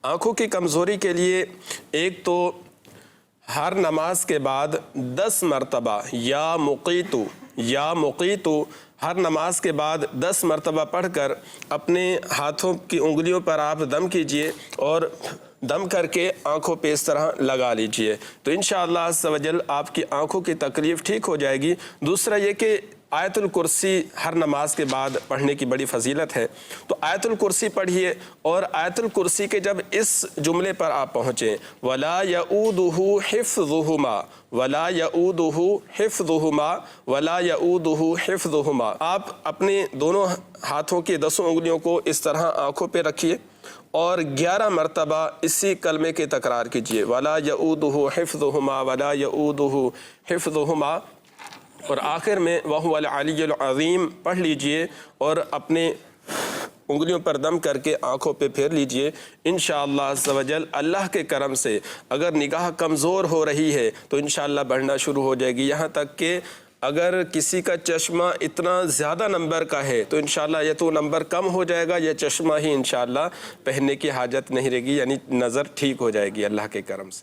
آنکھوں کی کمزوری کے لیے ایک تو ہر نماز کے بعد 10 مرتبہ یا مقیتو ہر نماز کے بعد 10 مرتبہ پڑھ کر اپنے ہاتھوں کی انگلیوں پر آپ دم کیجئے اور دم کر کے آنکھوں پہ اس طرح لگا لیجئے تو انشاءاللہ عز و جل آپ کی آنکھوں کی تکلیف ٹھیک ہو جائے گی۔ دوسرا یہ کہ آیت الکرسی ہر نماز کے بعد پڑھنے کی بڑی فضیلت ہے، تو آیت الکرسی پڑھیے اور آیت الکرسی کے جب اس جملے پر آپ پہنچیں وَلَا يَؤُودُهُ حِفْظُهُمَا وَلَا يَؤُودُهُ حِفْظُهُمَا وَلَا يَؤُودُهُ حِفْظُهُمَا آپ اپنے دونوں ہاتھوں کی 10 انگلیوں کو اس طرح آنکھوں پہ رکھیے اور 11 مرتبہ اسی کلمے کے تکرار کیجئے وَلَا يَؤُودُهُ حِفْظُهُمَا وَلَا يَؤُودُهُ حِفْظُهُمَا اور آخر میں وَهُوَ الْعَلِيُّ الْعَظِيمُ پڑھ لیجئے اور اپنے انگلیوں پر دم کر کے آنکھوں پہ پھیر لیجئے۔ انشاءاللہ عز و جل اللہ کے کرم سے اگر نگاہ کمزور ہو رہی ہے تو انشاءاللہ بڑھنا شروع ہو جائے گی، یہاں تک کہ اگر کسی کا چشمہ اتنا زیادہ نمبر کا ہے تو انشاءاللہ یا تو نمبر کم ہو جائے گا یا چشمہ ہی انشاءاللہ پہننے کی حاجت نہیں رہے گی، یعنی نظر ٹھیک ہو جائے گی اللہ کے کرم سے۔